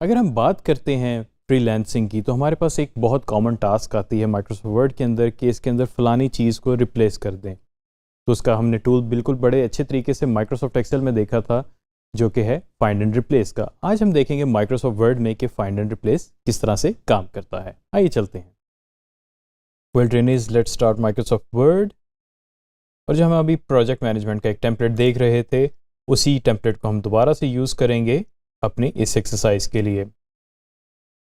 अगर हम बात करते हैं फ्रीलांसिंग की, तो हमारे पास एक बहुत कॉमन टास्क आती है माइक्रोसॉफ्ट वर्ड के अंदर कि इसके अंदर फ़लानी चीज़ को रिप्लेस कर दें। तो उसका हमने टूल बिल्कुल बड़े अच्छे तरीके से माइक्रोसॉफ्ट एक्सेल में देखा था, जो कि है फाइंड एंड रिप्लेस का। आज हम देखेंगे माइक्रोसॉफ्ट वर्ड में कि फाइंड एंड रिप्लेस किस तरह से काम करता है। आइए चलते हैं। Well trainees, let's start Microsoft word. और जो हम अभी प्रोजेक्ट मैनेजमेंट का एक टेम्पलेट देख रहे थे, उसी टेम्पलेट को हम दोबारा से यूज़ करेंगे अपनी इस एक्सरसाइज के लिए।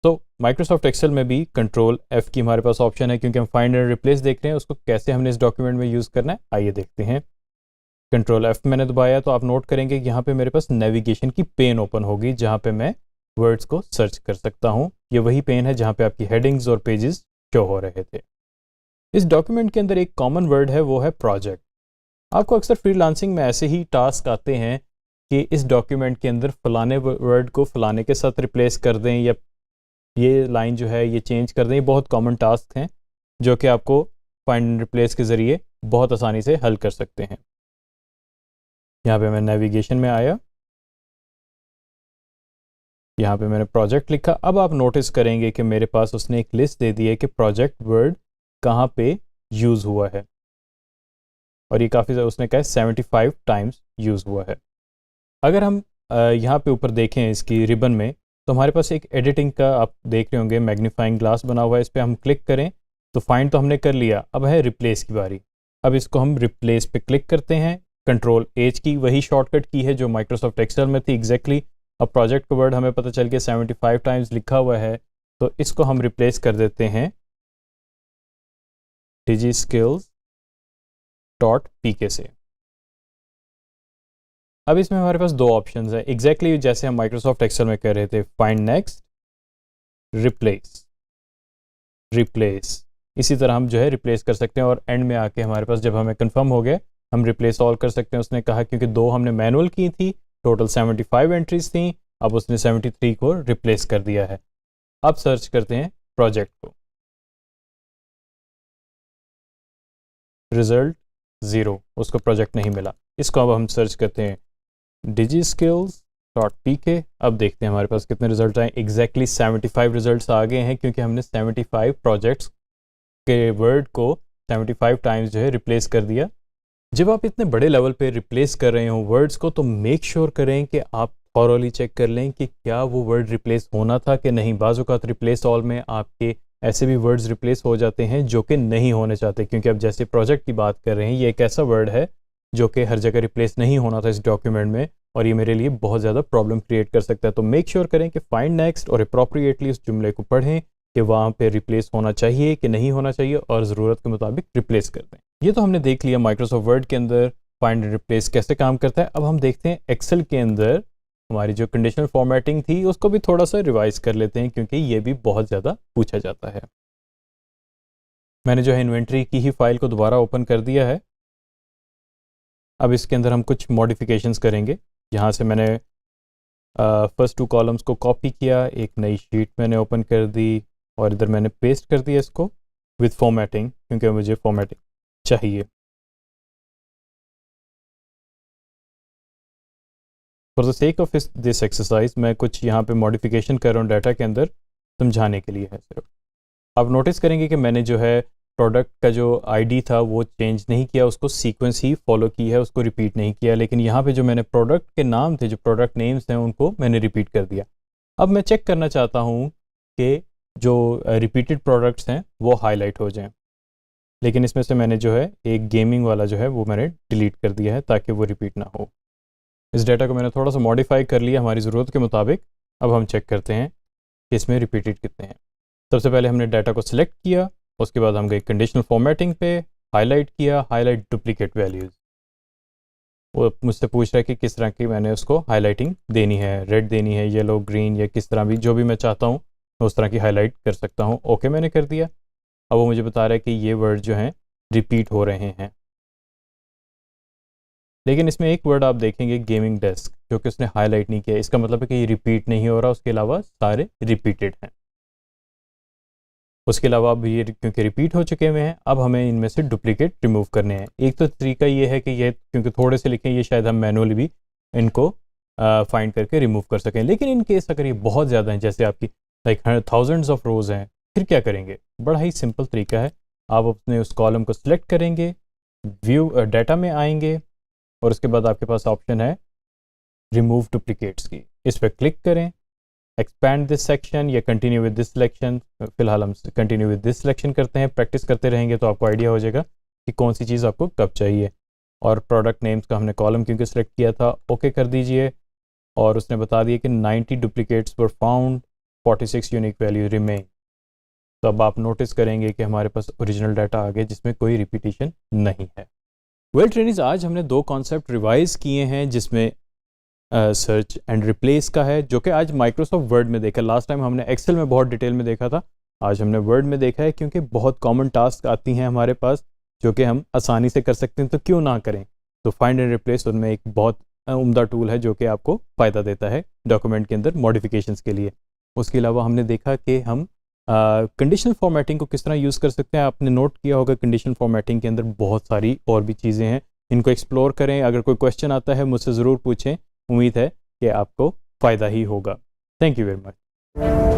तो माइक्रोसॉफ्ट एक्सेल में भी कंट्रोल F की हमारे पास ऑप्शन है, क्योंकि हम फाइंड एंड रिप्लेस देख रहे हैं। उसको कैसे हमने इस डॉक्यूमेंट में यूज़ करना है, आइए देखते हैं। कंट्रोल F मैंने दबाया तो आप नोट करेंगे कि यहाँ पे मेरे पास नेविगेशन की पेन ओपन होगी, जहाँ पे मैं वर्ड्स को सर्च कर सकता हूँ। ये वही पेन है जहाँ पे आपकी हेडिंग्स और पेजेस शो हो रहे थे। इस डॉक्यूमेंट के अंदर एक कॉमन वर्ड है, वो है प्रोजेक्ट। आपको अक्सर फ्रीलांसिंग में ऐसे ही टास्क आते हैं कि इस डॉक्यूमेंट के अंदर फलाने वर्ड को फलाने के साथ रिप्लेस कर दें, या ये लाइन जो है ये चेंज कर दें। ये बहुत कॉमन टास्क हैं जो कि आपको फाइंड एंड रिप्लेस के ज़रिए बहुत आसानी से हल कर सकते हैं। यहाँ पे मैं नेविगेशन में आया, यहाँ पे मैंने प्रोजेक्ट लिखा। अब आप नोटिस करेंगे कि मेरे पास उसने एक लिस्ट दे दी है कि प्रोजेक्ट वर्ड कहाँ पे यूज़ हुआ है, और ये काफ़ी ज़्यादा, उसने कहा 75 टाइम्स यूज़ हुआ है। अगर हम यहाँ पे ऊपर देखें इसकी रिबन में, तो हमारे पास एक एडिटिंग का आप देख रहे होंगे मैग्नीफाइंग ग्लास बना हुआ है। इस पर हम क्लिक करें तो फाइंड तो हमने कर लिया, अब है रिप्लेस की बारी। अब इसको हम रिप्लेस पे क्लिक करते हैं। कंट्रोल H की वही शॉर्टकट की है जो माइक्रोसॉफ्ट एक्सेल में थी एग्जैक्टली। अब प्रोजेक्ट का वर्ड हमें पता चल गया 75 टाइम्स लिखा हुआ है, तो इसको हम रिप्लेस कर देते हैं digiskills.pk से। अब इसमें हमारे पास दो ऑप्शंस हैं, एग्जैक्टली जैसे हम माइक्रोसॉफ्ट एक्सेल में कर रहे थे, फाइंड नेक्स्ट, रिप्लेस। इसी तरह हम जो है रिप्लेस कर सकते हैं, और एंड में आके हमारे पास जब हमें कंफर्म हो गया, हम रिप्लेस ऑल कर सकते हैं। उसने कहा क्योंकि दो हमने मैनुअल की थी, टोटल 75 एंट्रीज थी, अब उसने 73 को रिप्लेस कर दिया है। अब सर्च करते हैं प्रोजेक्ट को, रिजल्ट 0, उसको प्रोजेक्ट नहीं मिला। इसको अब हम सर्च करते हैं digiskills.pk। अब देखते हैं हमारे पास कितने रिजल्ट आए। एग्जैक्टली 75 रिजल्ट्स आ गए हैं, क्योंकि हमने 75 प्रोजेक्ट्स के वर्ड को 75 टाइम्स जो है रिप्लेस कर दिया। जब आप इतने बड़े लेवल पे रिप्लेस कर रहे हो वर्ड्स को, तो मेक श्योर करें कि आप थॉरोली चेक कर लें कि क्या वो वर्ड रिप्लेस होना था कि नहीं। बाज़ औक़ात रिप्लेस ऑल में आपके ऐसे भी वर्ड्स रिप्लेस हो जाते हैं जो कि नहीं होने चाहते, क्योंकि अब जैसे प्रोजेक्ट की बात कर रहे हैं, ये एक ऐसा वर्ड है जो कि हर जगह रिप्लेस नहीं होना था इस डॉक्यूमेंट में, और ये मेरे लिए बहुत ज़्यादा प्रॉब्लम क्रिएट कर सकता है। तो मेक श्योर करें कि फाइंड नेक्स्ट और अप्रोप्रिएटली उस जुमले को पढ़ें कि वहाँ पे रिप्लेस होना चाहिए कि नहीं होना चाहिए, और ज़रूरत के मुताबिक रिप्लेस कर दें। ये तो हमने देख लिया माइक्रोसॉफ्ट वर्ड के अंदर फाइंड एंड रिप्लेस कैसे काम करता है। अब हम देखते हैं एक्सेल के अंदर हमारी जो कंडीशनल फॉर्मेटिंग थी उसको भी थोड़ा सा रिवाइज कर लेते हैं, क्योंकि ये भी बहुत ज़्यादा पूछा जाता है। मैंने जो है इन्वेंट्री की ही फाइल को दोबारा ओपन कर दिया है। अब इसके अंदर हम कुछ मॉडिफिकेशंस करेंगे। यहाँ से मैंने फर्स्ट 2 कॉलम्स को कॉपी किया, एक नई शीट मैंने ओपन कर दी, और इधर मैंने पेस्ट कर दिया इसको विद फॉर्मेटिंग, क्योंकि मुझे फॉर्मेटिंग चाहिए। For the sake of this exercise मैं कुछ यहाँ पे मॉडिफिकेशन कर रहा हूँ डाटा के अंदर, समझाने के लिए है सिर्फ। आप नोटिस करेंगे कि मैंने जो है प्रोडक्ट का जो आईडी था वो चेंज नहीं किया, उसको सीक्वेंस ही फॉलो की है, उसको रिपीट नहीं किया। लेकिन यहाँ पे जो मैंने प्रोडक्ट के नाम थे, जो प्रोडक्ट नेम्स हैं, उनको मैंने रिपीट कर दिया। अब मैं चेक करना चाहता हूँ कि जो रिपीटेड प्रोडक्ट्स हैं वो हाईलाइट हो जाएं, लेकिन इसमें से मैंने जो है एक गेमिंग वाला जो है वो मैंने डिलीट कर दिया है ताकि वो रिपीट ना हो। इस डाटा को मैंने थोड़ा सा मॉडिफाई कर लिया हमारी ज़रूरत के मुताबिक। अब हम चेक करते हैं कि इसमें रिपीटेड कितने हैं। सबसे पहले हमने डाटा को सिलेक्ट किया, उसके बाद हम गए कंडीशनल फॉर्मेटिंग पे, हाईलाइट किया, हाईलाइट डुप्लीकेट वैल्यूज़। वो मुझसे पूछ रहा है कि किस तरह की मैंने उसको हाईलाइटिंग देनी है, रेड देनी है, येलो, ग्रीन, या किस तरह भी, जो भी मैं चाहता हूँ मैं उस तरह की हाईलाइट कर सकता हूँ। ओके मैंने कर दिया। अब वो मुझे बता रहा है कि ये वर्ड जो हैं रिपीट हो रहे हैं, लेकिन इसमें एक वर्ड आप देखेंगे गेमिंग डेस्क, जो कि उसने हाईलाइट नहीं किया। इसका मतलब है कि ये रिपीट नहीं हो रहा, उसके अलावा सारे रिपीटेड हैं। उसके अलावा अब ये क्योंकि रिपीट हो चुके हुए हैं, अब हमें इनमें से डुप्लीकेट रिमूव करने हैं। एक तो तरीका ये है कि ये क्योंकि थोड़े से लिखे, ये शायद हम मैनुअली भी इनको फाइंड करके रिमूव कर सकें। लेकिन इन केस अगर ये बहुत ज़्यादा हैं, जैसे आपकी लाइक थाउजेंड्स ऑफ रोज़ हैं, फिर क्या करेंगे? बड़ा ही सिंपल तरीका है। आप अपने उस कॉलम को सिलेक्ट करेंगे, व्यू डाटा में आएंगे और उसके बाद आपके पास ऑप्शन है रिमूव डुप्लीकेट्स की। इस पर क्लिक करें, एक्सपैंड दिस सेक्शन या कंटिन्यू विद दिस सिलेक्शन। फिलहाल हम कंटिन्यू विद दिस सिलेक्शन करते हैं। प्रैक्टिस करते रहेंगे तो आपको आइडिया हो जाएगा कि कौन सी चीज़ आपको कब चाहिए। और प्रोडक्ट नेम्स का हमने कॉलम क्योंकि सिलेक्ट किया था, ओके कर दीजिए। और उसने बता दिया कि 90 duplicates were found, 46 unique value remain. तो अब आप नोटिस करेंगे कि हमारे पास ओरिजिनल डाटा आ गया जिसमें कोई रिपीटिशन नहीं है। वेल ट्रेनिंग्स, आज हमने 2 कॉन्सेप्ट रिवाइज किए हैं जिसमें सर्च एंड रिप्लेस का है, जो कि आज माइक्रोसॉफ्ट वर्ड में देखा। लास्ट टाइम हमने एक्सेल में बहुत डिटेल में देखा था, आज हमने वर्ड में देखा है क्योंकि बहुत कॉमन टास्क आती हैं हमारे पास जो कि हम आसानी से कर सकते हैं, तो क्यों ना करें। तो फाइंड एंड रिप्लेस उनमें एक बहुत उम्दा टूल है जो कि आपको फ़ायदा देता है डॉक्यूमेंट के अंदर मॉडिफिकेशंस के लिए। उसके अलावा हमने देखा कि हम कंडीशनल फॉर्मेटिंग को किस तरह यूज़ कर सकते हैं। आपने नोट किया होगा कंडीशनल फॉर्मेटिंग के अंदर बहुत सारी और भी चीज़ें हैं, इनको एक्सप्लोर करें। अगर कोई क्वेश्चन आता है मुझसे ज़रूर पूछें, उम्मीद है कि आपको फ़ायदा ही होगा। Thank you very much.